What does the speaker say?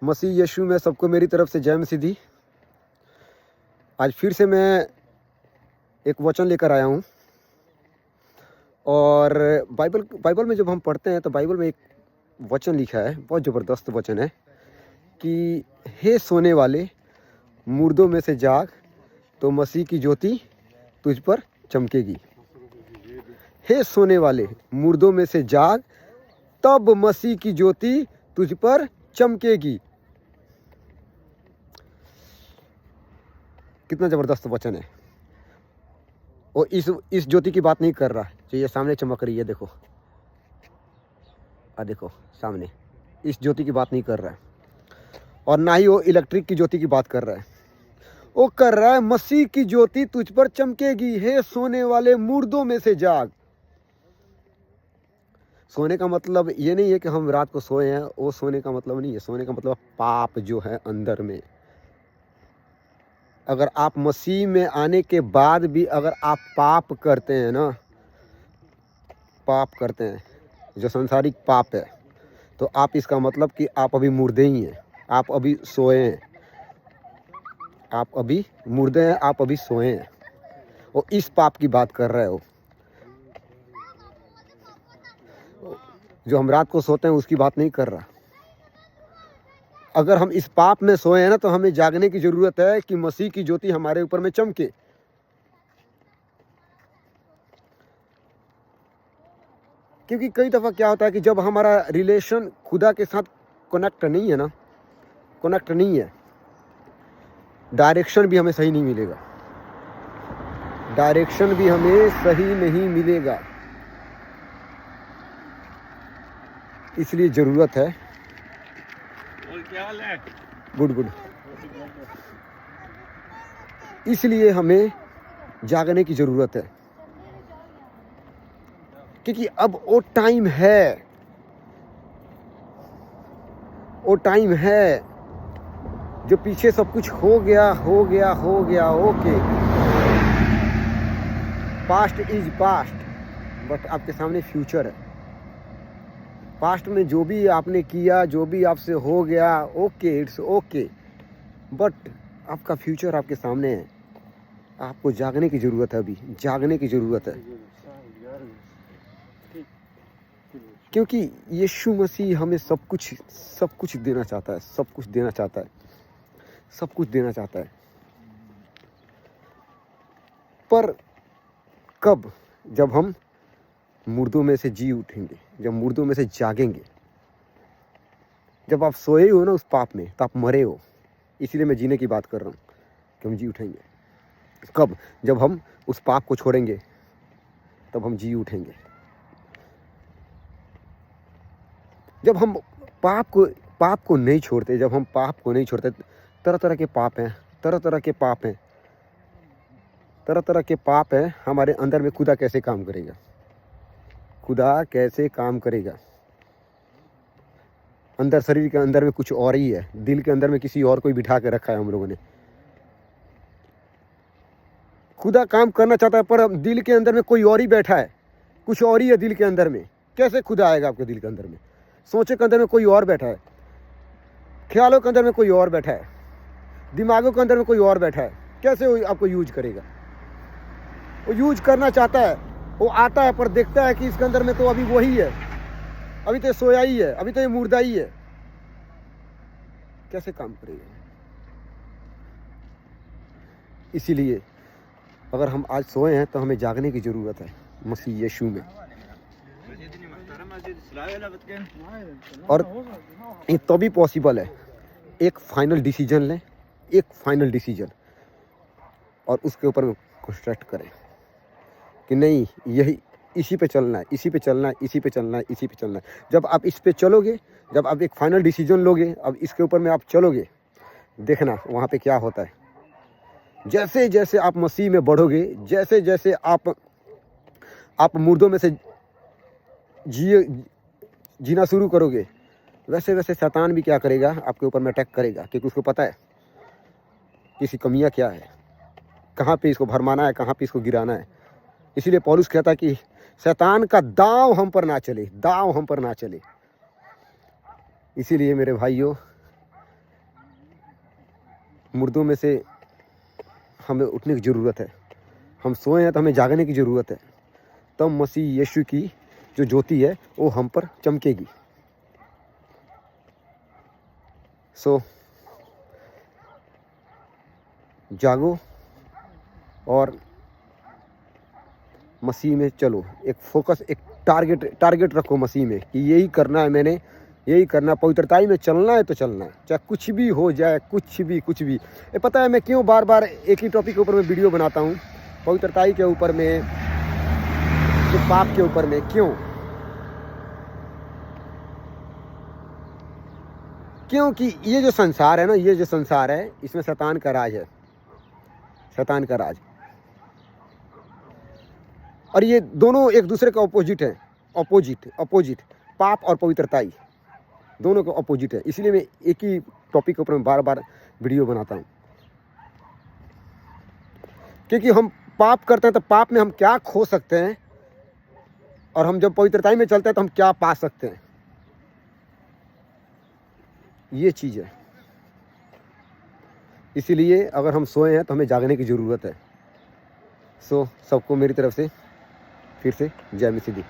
मसीह यीशु में सबको मेरी तरफ से जय मसीह दी। आज फिर से मैं एक वचन लेकर आया हूँ और बाइबल में जब हम पढ़ते हैं तो बाइबल में एक वचन लिखा है, बहुत ज़बरदस्त वचन है कि हे सोने वाले मुर्दों में से जाग तो मसीह की ज्योति तुझ पर चमकेगी। हे सोने वाले मुर्दों में से जाग तब मसीह की ज्योति तुझ पर चमकेगी। कितना ज़बरदस्त वचन है। और इस ज्योति की बात नहीं कर रहा जो ये सामने चमक रही है, देखो देखो सामने, इस ज्योति की बात नहीं कर रहा है और ना ही वो इलेक्ट्रिक की ज्योति की बात कर रहा है। वो कर रहा है मसीह की ज्योति तुझ पर चमकेगी। हे सोने वाले मुर्दों में से जाग। सोने का मतलब ये नहीं है कि हम रात को सोए हैं, वो सोने का मतलब नहीं है। सोने का मतलब पाप जो है अंदर में, अगर आप मसीह में आने के बाद भी अगर आप पाप करते हैं ना, पाप करते हैं जो सांसारिक पाप है, तो आप इसका मतलब कि आप अभी मुर्दे ही हैं, आप अभी सोए हैं, आप अभी मुर्दे हैं, आप अभी सोए हैं। वो इस पाप की बात कर रहा है। वो जो हम रात को सोते हैं उसकी बात नहीं कर रहा। अगर हम इस पाप में सोए हैं ना तो हमें जागने की ज़रूरत है कि मसीह की ज्योति हमारे ऊपर में चमके। क्योंकि कई दफ़ा क्या होता है कि जब हमारा रिलेशन खुदा के साथ कनेक्ट नहीं है ना, कनेक्ट नहीं है, डायरेक्शन भी हमें सही नहीं मिलेगा, डायरेक्शन भी हमें सही नहीं मिलेगा। इसलिए ज़रूरत है, और क्या हाल है? गुड, इसलिए हमें जागने की ज़रूरत है। क्योंकि अब वो टाइम है, वो टाइम है जो पीछे सब कुछ हो गया, okay. Past is past, but आपके सामने फ्यूचर है। पास्ट में जो भी आपने किया, जो भी आपसे हो गया, ओके, इट्स ओके, बट आपका फ्यूचर आपके सामने है। आपको जागने की ज़रूरत है, अभी जागने की ज़रूरत है। क्योंकि यीशु मसीह हमें सब कुछ देना चाहता है, सब कुछ देना चाहता है, सब कुछ देना चाहता है। पर कब? जब हम मुर्दों में से जी उठेंगे, जब मुर्दों में से जागेंगे। जब आप सोए हो ना उस पाप में, तो आप मरे हो। इसीलिए मैं जीने की बात कर रहा हूँ कि हम जी उठेंगे। कब? जब हम उस पाप को छोड़ेंगे, तब हम जी उठेंगे। जब हम पाप को नहीं छोड़ते, जब हम पाप को नहीं छोड़ते, तरह तरह के पाप हैं, तरह तरह के पाप हैं हमारे अंदर में। खुदा कैसे काम करेगा? खुदा कैसे काम करेगा? अंदर, शरीर के अंदर में कुछ और ही है, दिल के अंदर में किसी और को बिठा के रखा है हम लोगों ने। खुदा काम करना चाहता है पर दिल के अंदर में कोई और ही बैठा है, कुछ और ही है दिल के अंदर में। कैसे खुदा आएगा आपके दिल के अंदर में? सोचे के अंदर में कोई और बैठा है, ख्यालों के अंदर में कोई और बैठा है, दिमागों के अंदर में कोई और बैठा है। कैसे वो आपको यूज करेगा? वो यूज करना चाहता है, वो आता है पर देखता है कि इसके अंदर में तो अभी वही है, अभी तो सोया ही है, अभी तो ये मुर्दा ही है। कैसे काम करेगा? इसीलिए अगर हम आज सोए हैं तो हमें जागने की ज़रूरत है मसीह यीशु में। और ये तो भी पॉसिबल है। एक फाइनल डिसीजन लें, एक फाइनल डिसीजन, और उसके ऊपर कंस्ट्रक्ट करें कि नहीं, यही, इसी पे चलना है, इसी पे चलना है, इसी पे चलना है, इसी पे चलना है। जब आप इस पे चलोगे, जब आप एक फाइनल डिसीजन लोगे, अब इसके ऊपर में आप चलोगे, देखना वहाँ पे क्या होता है। जैसे जैसे आप मसीह में बढ़ोगे, जैसे जैसे आप मुर्दों में से जीना शुरू करोगे, वैसे वैसे शैतान भी क्या करेगा? आपके ऊपर में अटैक करेगा। क्योंकि उसको पता है कि इसकी कमियां क्या है, कहाँ पे इसको भरमाना है, कहाँ पे इसको गिराना है। इसीलिए पौलुस कहता है कि शैतान का दांव हम पर ना चले, दांव हम पर ना चले। इसीलिए मेरे भाइयों, मुर्दों में से हमें उठने की ज़रूरत है। हम सोए हैं तो हमें जागने की ज़रूरत है। तब मसीह यीशु की जो ज्योति है वो हम पर चमकेगी। सो जागो और मसीह में चलो। एक फोकस, एक टारगेट रखो मसीह में कि यही करना है, मैंने यही करना, पवित्रताई में चलना है तो चलना है, चाहे कुछ भी हो जाए, कुछ भी। ये पता है मैं क्यों बार बार एक ही टॉपिक के ऊपर मैं वीडियो बनाता हूँ, पवित्रताई के ऊपर में, कि पाप के ऊपर में? क्योंकि ये जो संसार है ना, ये जो संसार है, इसमें शैतान का राज है, शैतान का राज। और ये दोनों एक दूसरे के ऑपोजिट है, ऑपोजिट। पाप और पवित्रताई दोनों के ऑपोजिट है। इसलिए मैं एक ही टॉपिक के ऊपर में बार बार वीडियो बनाता हूँ, क्योंकि हम पाप करते हैं तो पाप में हम क्या खो सकते हैं, और हम जब पवित्रताई में चलते हैं तो हम क्या पा सकते हैं। ये चीज़ है। इसीलिए अगर हम सोए हैं तो हमें जागने की ज़रूरत है। सो सबको मेरी तरफ से फिर से जय मसीह दी।